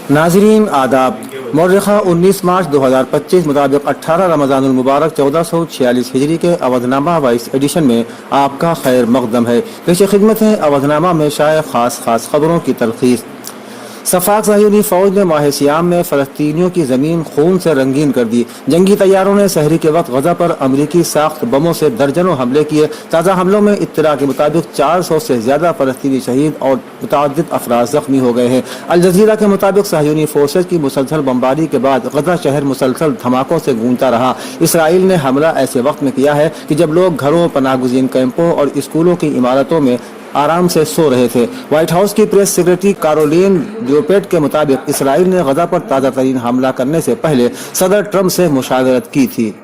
नाजरीन आदाब। मौर्रखा 19 मार्च 2025 मुताबिक 18 रमज़ान मुबारक 1446 हिजरी के अवधनामा वाइस एडिशन में आपका खैर मकदम है। पेश खिदमत है अवधनामा में शाये खास खबरों की तलखीस। सफाक साहूनी फौज ने माह सियाम में फ़लस्तीनियों की ज़मीन खून से रंगीन कर दी। जंगी तैयारों ने सहरी के वक्त गजा पर अमरीकी साख्त बमों से दर्जनों हमले किए। ताज़ा हमलों में इत्तला के मुताबिक 400 से ज़्यादा फ़लस्तीनी शहीद और मुतअद्दिद अफराद ज़ख्मी हो गए हैं। अल जज़ीरा के मुताबिक साहूनी फोर्सेज की मुसलसल बमबारी के बाद गजा शहर मुसलसल धमाकों से गूंजता रहा। इसराइल ने हमला ऐसे वक्त में किया है कि जब लोग घरों, पनाहगुज़ीन कैंपों और स्कूलों की इमारतों में आराम से सो रहे थे। व्हाइट हाउस की प्रेस सेक्रेटरी कैरोलिन लियोपेट के मुताबिक इसराइल ने गजा पर ताज़ा तरीन हमला करने से पहले सदर ट्रंप से मुशावरत की थी।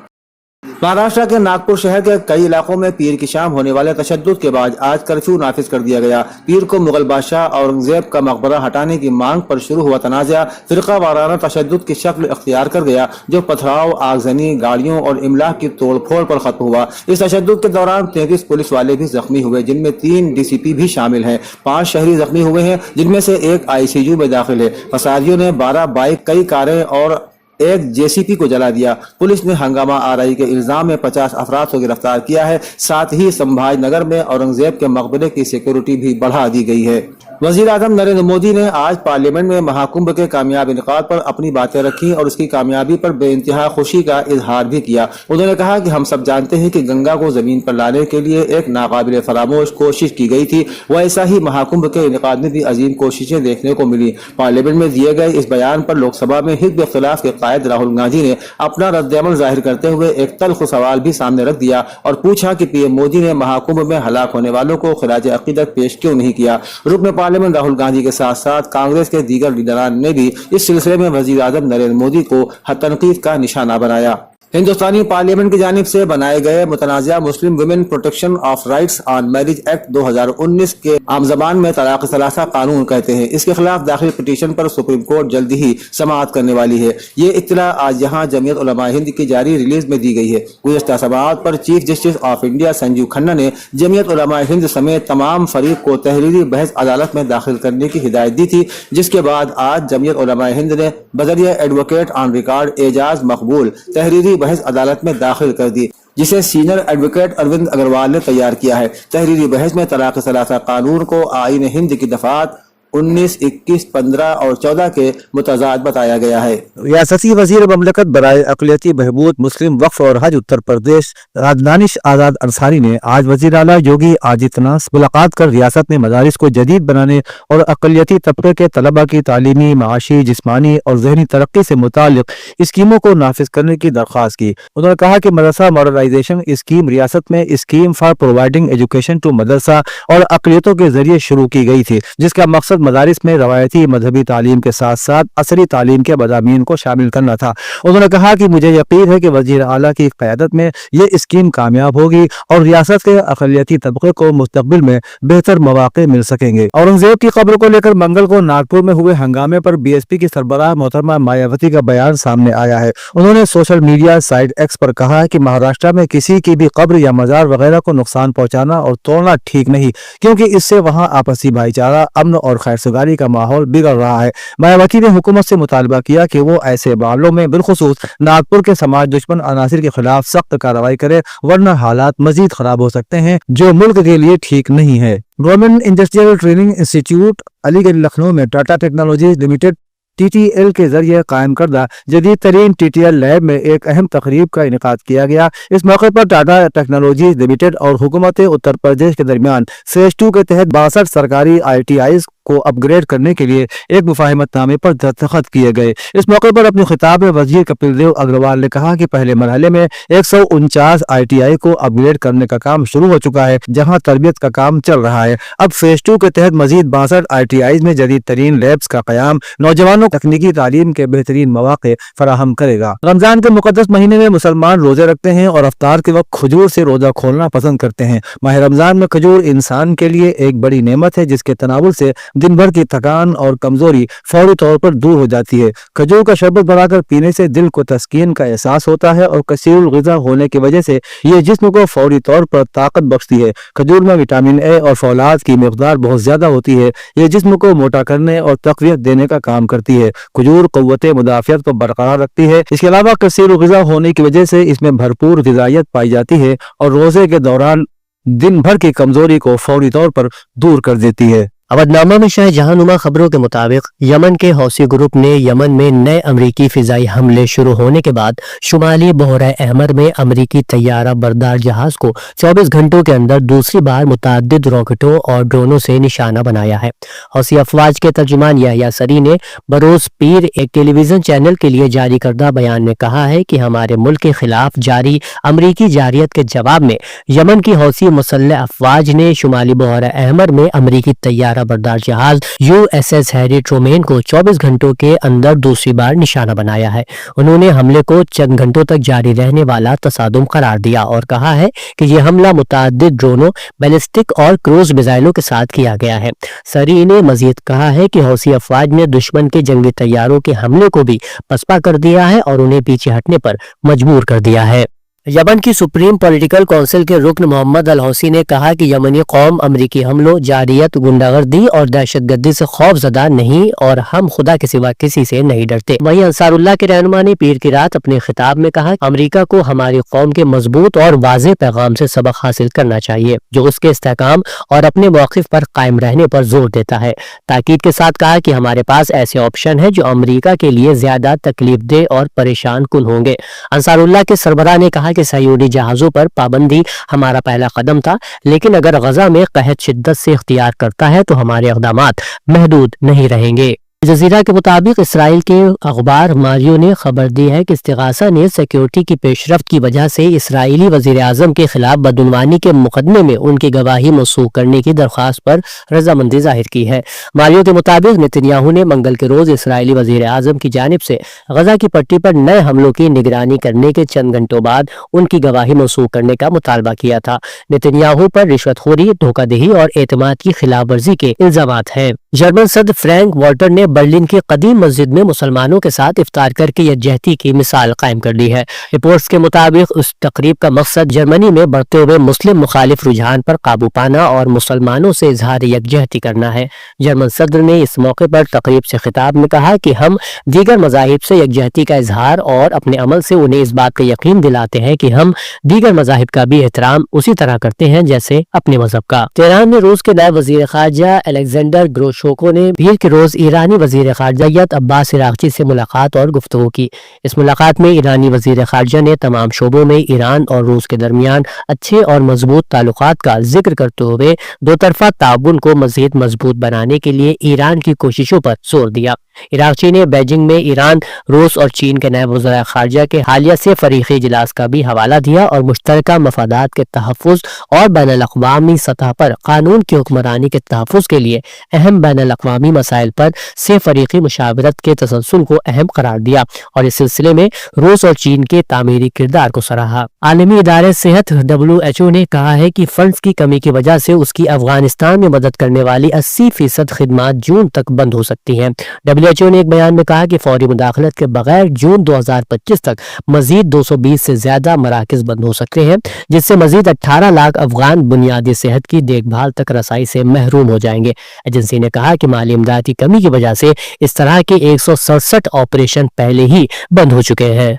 महाराष्ट्र के नागपुर शहर के कई इलाकों में पीर की शाम होने वाले तशद्दुद के बाद आज कर्फ्यू नाफिज कर दिया गया। पीर को मुगल बादशाह औरंगजेब का मकबरा हटाने की मांग पर शुरू हुआ तनाज़ा फिरका वाराना तशद्दुद की शक्ल इख्तियार कर गया, जो पथराव, आगजनी, गाड़ियों और इमलाक की तोड़ फोड़ पर खत्म हुआ। इस तशद्दुद के दौरान 33 पुलिस वाले भी जख्मी हुए, जिनमें 3 DCP भी शामिल हैं। 5 शहरी जख्मी हुए हैं, जिनमें से एक ICU में दाखिल है। फसादियों ने 12 बाइक, कई कारें और एक JCP को जला दिया। पुलिस ने हंगामा आराई के इल्जाम में 50 अफराद को गिरफ्तार किया है। साथ ही संभाज नगर में औरंगजेब के मकबरे की सिक्योरिटी भी बढ़ा दी गई है। वज़ीर आज़म नरेंद्र मोदी ने आज पार्लियामेंट में महाकुंभ के कामयाब इनेकाद पर अपनी बातें रखी और उसकी कामयाबी पर बेइंतहा खुशी का इजहार भी किया। उन्होंने कहा कि हम सब जानते हैं कि गंगा को जमीन पर लाने के लिए एक नाकाबिल फरामोश कोशिश की गई थी। वैसा ही महाकुंभ के इनेकाद में भी अजीम कोशिशें देखने को मिली। पार्लियामेंट में दिए गए इस बयान पर लोकसभा में हिज़्ब इख्तिलाफ के कायद राहुल गांधी ने अपना रद्द-ए-अमल जाहिर करते हुए एक तल्ख सवाल भी सामने रख दिया और पूछा कि PM मोदी ने महाकुंभ में हलाक होने वालों को खिराज अकीदत पेश क्यों नहीं किया। रुकन पार्लियामेंट राहुल गांधी के साथ साथ कांग्रेस के दीगर लीडरान ने भी इस सिलसिले में वज़ीर आज़म नरेंद्र मोदी को तनकीद का निशाना बनाया। हिंदुस्तानी पार्लियामेंट की जानिब से बनाए गए मुतनाज़ा Muslim women protection of rights on marriage act 2019 के आम ज़बान में तलाक सलासा कानून कहते हैं। इसके खिलाफ दाखिल पिटीशन पर सुप्रीम कोर्ट जल्दी ही समाअत करने वाली है। ये इत्तला आज यहाँ जमीयत उलमा हिंद की जारी रिलीज में दी गई है। गुज़श्ता समाअत पर chief justice of India Sanjeev Khanna ने जमीयत उलमा हिंद समेत तमाम फरीक को तहरीरी बहस अदालत में दाखिल करने की हिदायत दी थी, जिसके बाद आज जमीयत उलमा हिंद ने बजरिया एडवोकेट ऑन रिकॉर्ड एजाज मकबूल तहरीरी बहस अदालत में दाखिल कर दी, जिसे सीनियर एडवोकेट अरविंद अग्रवाल ने तैयार किया है। तहरीरी बहस में तलाक सलासा कानून को आईन हिंद की दफात 19, 21, 15 और 14 के मुतजाद बताया गया है। रियासती वजीर ममलकत बराए अक़लियती बहबूद मुस्लिम वक्फ और हज उत्तर प्रदेश दानिश आज़ाद अंसारी ने आज वज़ीर आला योगी आदित्यनाथ से मुलाकात कर रियासत में मदारिस को जदीद बनाने और अक़लियती तबके के तलबा की तालीमी, माशी, जिस्मानी और ज़हनी तरक्की से मुताल्लिक स्कीमों को नाफिज करने की दरख्वास्त की। उन्होंने कहा कि मदरसा मॉडर्नाइजेशन स्कीम रियासत में scheme for providing education to मदरसा और अक़लियतों के जरिए शुरू की गई थी, जिसका मकसद मदारिस में रवायती मजहबी तालीम के साथ साथ असरी तालीम के मज़ामीन को शामिल करना था। उन्होंने कहा कि मुझे यकीन है कि वज़ीर आला की क़यादत में ये स्कीम कामयाब होगी और रियासत के अक़लियती तबके को मुस्तक़बिल में बेहतर मौक़े मिल सकेंगे। औरंगजेब की कब्र को लेकर मंगल को नागपुर में हुए हंगामे पर BSP की सरबराह मोहतरमा मायावती का बयान सामने आया है। उन्होंने सोशल मीडिया साइट X पर कहा है कि महाराष्ट्र में किसी की भी कब्र या मज़ार वगैरह को नुकसान पहुँचाना और तोड़ना ठीक नहीं, क्योंकि इससे वहाँ आपसी भाईचारा, अमन और खैरसगारी का माहौल बिगड़ रहा है। मायावती ने हुकूमत से मुतालबा किया कि वो ऐसे मामलों में बिलखुसूस नागपुर के समाज दुश्मन अनासिर के खिलाफ सख्त कार्रवाई करे, वरना हालात मजीद खराब हो सकते हैं, जो मुल्क के लिए ठीक नहीं है। Government industrial training institute Aligarh Lucknow में टाटा टेक्नोलॉजीज लिमिटेड TTL के जरिए कायम करदा जदीद तरीन TTL लैब में एक अहम तकरीब का इनेकाद किया गया। इस मौके पर टाटा टेक्नोलॉजीज लिमिटेड और हुकूमत उत्तर प्रदेश के दरमियान फेज 2 के तहत 62 सरकारी ITIs को अपग्रेड करने के लिए एक मुफाहिमतनामे पर दस्तखत किए गए। इस मौके पर अपने खिताब में वजीर कपिल देव अग्रवाल ने कहा कि पहले मरहले में 149 ITI को अपग्रेड करने का काम शुरू हो चुका है, जहां तरबियत का काम चल रहा है। अब फेज 2 के तहत मजीद 62 ITIs में जदीद तरीन लैब्स का कयाम नौजवानों को तकनीकी तालीम के बेहतरीन मौके फराहम करेगा। रमजान के मुकद्दस महीने में मुसलमान रोजे रखते हैं और अफ्तार के वक्त खजूर से रोजा खोलना पसंद करते हैं। माह रमजान में खजूर इंसान के लिए एक बड़ी नेमत है, जिसके तनावुल से दिन भर की थकान और कमजोरी फौरी तौर पर दूर हो जाती है। खजूर का शरबत बनाकर पीने से दिल को तस्कीन का एहसास होता है और कसीरुल ग़िज़ा होने की वजह से ये जिस्म को फौरी तौर पर ताकत बख्शती है। खजूर में विटामिन ए और फौलाद की मिक़दार बहुत ज्यादा होती है। ये जिस्म को मोटा करने और तक़वियत देने का काम करती है। खजूर क़ुव्वत मुदाफ़ियत को बरकरार रखती है। इसके अलावा कसीरुल ग़िज़ा होने की वजह से इसमें भरपूर ग़िज़ाइयत पाई जाती है और रोजे के दौरान दिन भर की कमजोरी को फौरी तौर पर दूर कर देती है। अवधनामा में शाह जहांनुमा खबरों के मुताबिक यमन के हौसी ग्रुप ने यमन में नए अमरीकी फिजाई हमले शुरू होने के बाद शुमाली बहरा अहमर में अमरीकी तैयारा बरदार जहाज को 24 घंटों के अंदर दूसरी बार मुतअद्दिद रॉकेटों और ड्रोनों से निशाना बनाया है। हौसी अफवाज के तर्जुमान याह्या सरी ने बरोज पीर एक टेलीविजन चैनल के लिए जारी करदा बयान में कहा है कि हमारे मुल्क के खिलाफ जारी अमरीकी जारियत के जवाब में यमन की हौसी मुसल्लह अफवाज ने शुमाली बहरा अहमर में अमरीकी तैयारा बरदार जहाज USS हैरी ट्रूमैन को 24 घंटों के अंदर दूसरी बार निशाना बनाया है। उन्होंने हमले को चंद घंटों तक जारी रहने वाला तसादुम करार दिया और कहा है कि यह हमला मुतअद्दिद ड्रोनों, बैलिस्टिक और क्रूज मिसाइलों के साथ किया गया है। सरी ने मजीद कहा है कि हौसी अफवाज ने दुश्मन के जंगी तैयारों के हमले को भी पसपा कर दिया है और उन्हें पीछे हटने पर मजबूर कर दिया है। यमन की सुप्रीम पॉलिटिकल काउंसिल के रुकन मोहम्मद अल हौसी ने कहा कि यमनी कौम अमरीकी हमलों, जारियत, गुंडागर्दी और दहशतगर्दी से खौफजदा नहीं और हम खुदा के सिवा किसी से नहीं डरते। वहीं अंसारुल्लाह के रहनुमा ने पीर की रात अपने खिताब में कहा, अमरीका को हमारी कौम के मजबूत और वाज़ेह पैगाम से सबक हासिल करना चाहिए जो उसके इस्तेहकाम और अपने मौक़िफ़ पर कायम रहने पर जोर देता है। ताकीद के साथ कहा कि हमारे पास ऐसे ऑप्शन है जो अमरीका के लिए ज्यादा तकलीफ दे और परेशान कुन होंगे। अंसारुल्लाह के सरबराह ने कहा कि सहयूनी जहाजों पर पाबंदी हमारा पहला कदम था, लेकिन अगर गजा में कहत शिद्दत से इख्तियार करता है तो हमारे इक़दामात महदूद नहीं रहेंगे। जजीरा के मुताबिक इसराइल के अखबार मारियो ने खबर दी है कि इस्तिगासा ने सिक्योरिटी की पेशरफ्त की वजह से इसराइली वजीर आजम के खिलाफ बदउनवानी के मुकदमे में उनकी गवाही मौसूख करने की दरख्वास्त पर रजामंदी जाहिर की है। मारियो के मुताबिक नेतन्याहू ने मंगल के रोज इसराइली वजीर आजम की जानिब से गजा की पट्टी पर नए हमलों की निगरानी करने के चंद घंटों बाद उनकी गवाही मौसूख करने का मुतालबा किया था। नेतन्याहू पर रिश्वतखोरी, धोखाधड़ी और एतमाद की खिलाफ वर्जी के इल्जामात हैं। जर्मन सदर फ्रैंक वॉल्टर ने बर्लिन की कदीम मस्जिद में मुसलमानों के साथ इफ्तार करके यकजहती की मिसाल कायम कर दी है। रिपोर्ट्स के मुताबिक उस तकरीब का मकसद जर्मनी में बढ़ते हुए मुस्लिम मुखालिफ रुझान पर काबू पाना और मुसलमानों से इजहार यकजहती करना है। जर्मन सदर ने इस मौके पर तकरीब से खिताब में कहा कि हम दीगर मज़ाहिब से यकजहती का इजहार और अपने अमल से उन्हें इस बात का यकीन दिलाते हैं कि हम दीगर मज़ाहिब का भी एहतराम उसी तरह करते हैं जैसे अपने मजहब का। तेहरान में रूस के नायब वजीर खारजा अलेक्जेंडर ग्रोशोको ने पीर के रोज ईरानी वजीर खारजा अब्बास इराक़ची से मुलाकात और गुफ्तगू की। इस मुलाकात में ईरानी वजीर खारजा ने तमाम शोबों में ईरान और रूस के दरमियान अच्छे और मजबूत ताल्लुकात का जिक्र करते हुए दो तरफा ताउन को मजीद मजबूत बनाने के लिए ईरान की कोशिशों पर जोर दिया। इराक़ची ने बीजिंग में ईरान, रूस और चीन के नायब वज़ीर खारजा के हालिया से फरीक़ी इजलास का भी हवाला दिया और मुश्तरका मफादात के तहफ़्फ़ुज़ और बैनुल-अक़वामी सतह पर कानून की हुक्मरानी के तहफ़्फ़ुज़ के लिए अहम बैनुल-अक़वामी मसाइल पर से फरीक़ी मुशावरत के तसलसल को अहम करार दिया और इस सिलसिले में रूस और चीन के तामीरी किरदार को सराहा। आलमी इदारे सेहत WHO ने कहा है कि फंड्स की कमी की वजह से उसकी अफगानिस्तान में मदद करने वाली 80% खिदमात जून तक बंद हो सकती हैं। WHO ने एक बयान में कहा कि फौरी मुदाखलत के बगैर जून 2025 तक मजीद 220 से ज्यादा मराकज बंद हो सकते हैं, जिससे मजीद 18 लाख अफगान बुनियादी सेहत की देखभाल तक रसाई से महरूम हो जाएंगे। एजेंसी ने कहा कि माली इमदाद की कमी की वजह से इस तरह के 167 ऑपरेशन पहले ही बंद हो चुके हैं।